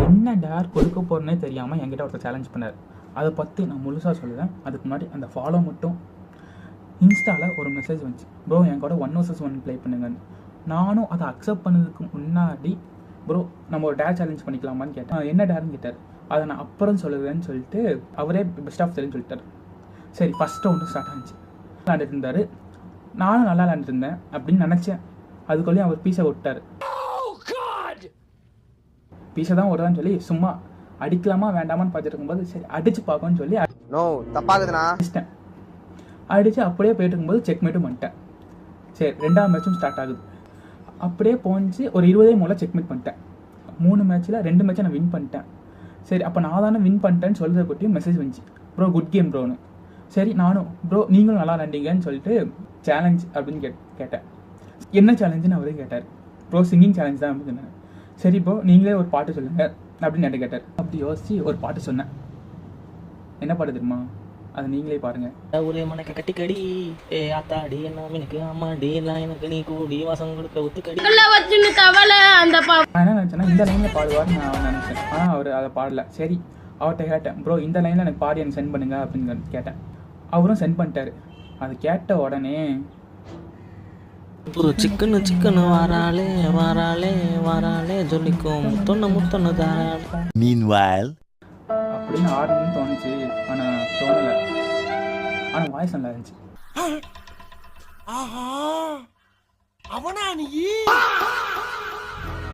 என்ன டேர் கொடுக்க போகிறேன்னே தெரியாமல் என்கிட்ட ஒருத்தர் சேலஞ்ச் பண்ணார். அதை பற்றி நான் முழுசாக சொல்லுவேன். அதுக்கு முன்னாடி அந்த ஃபாலோ மட்டும். இன்ஸ்டாவில் ஒரு மெசேஜ் வந்துச்சு, ப்ரோ என் கூட 1 vs 1 ப்ளே பண்ணுங்கன்னு. நானும் அதை அக்செப்ட் பண்ணதுக்கு முன்னாடி ப்ரோ நம்ம ஒரு டேர் சேலஞ்ச் பண்ணிக்கலாமான்னு கேட்டேன். என்ன டேர்னு கேட்டார். அதை நான் அப்புறம் சொல்லுவேன்னு சொல்லிட்டு அவரே பெஸ்ட் ஆஃப் தெரியும் சொல்லிட்டார். சரி, ஃபஸ்ட் ரவுண்டு ஸ்டார்ட் ஆச்சு. விளாண்டுட்டு இருந்தார், நானும் நல்லா விளாண்டுட்டு இருந்தேன் அப்படின்னு நினச்சேன். அதுக்குள்ளேயும் அவர் பீஸை விட்டார். பீஸை தான் விடுறான்னு சொல்லி சும்மா அடிக்கலாமா வேண்டாமான்னு பார்த்துட்டு இருக்கும்போது சரி அடிச்சு பார்க்கணும்னு சொல்லி அடிச்சிட்டேன். அடித்து அப்படியே போயிட்டு இருக்கும்போது செக்மேட்டும் பண்ணிட்டேன். சரி, 2ஆவது மேட்சும் ஸ்டார்ட் ஆகுது. அப்படியே போஞ்சு ஒரு 20 மூல செக்மேட் பண்ணிட்டேன். 3 மேட்ச்சில் 2 மேட்சை நான் வின் பண்ணிட்டேன். சரி, அப்போ நான் தானே வின் பண்ணிட்டேன்னு சொல்கிறத பற்றியும் மெசேஜ் வந்துச்சு, ப்ரோ குட் கேம் ப்ரோன்னு. சரி, நானும் ப்ரோ நீங்களும் நல்லா விளாண்டிங்கன்னு சொல்லிட்டு சேலஞ்ச் அப்படின்னு கேட்டேன். என்ன சேலஞ்சுன்னு அவரே கேட்டார். ப்ரோ சிங்கிங் சேலஞ்ச் தான் அப்படின்னு சொன்னேன். சரி ப்ரோ நீங்களே ஒரு பாட்டு சொல்லுங்கள் அப்படின்னு என்கிட்ட கேட்டார். அப்படி யோசிச்சு ஒரு பாட்டு சொன்னேன். என்ன பாட்டு தெரியுமா? அதை நீங்களே பாருங்கள். ஒரு மனக்கு கட்டிக்கடி ஏ ஆத்தாடி எல்லாம் எனக்கு அம்மாடி எல்லாம் எனக்கு நீ கூடி வாசம் கொடுக்க ஒத்துக்கடி. நான் என்ன நினச்சேன்னா இந்த லைனில் பாடுவார்னு நான் நினச்சேன். ஆனால் அவர் அதை பாடல. சரி, அவர்கிட்ட கேட்டேன், ப்ரோ இந்த லைனில் எனக்கு பாடி எனக்கு சென்ட் பண்ணுங்க அப்படின்னு கேட்டேன். அவரும் சென்ட் பண்ணிட்டாரு. அது கேட்ட உடனே ஒரு சிக்கனு வாராளே வாராளே வாராளே சொல்லிக்கும் முத்தொன்னு தாராளே Meanwhile அப்படின்னு ஆடணும்னு தோணுச்சு. ஆனால் தோணலை. ஆனால் வாய்ஸ் நல்லா இருந்துச்சு.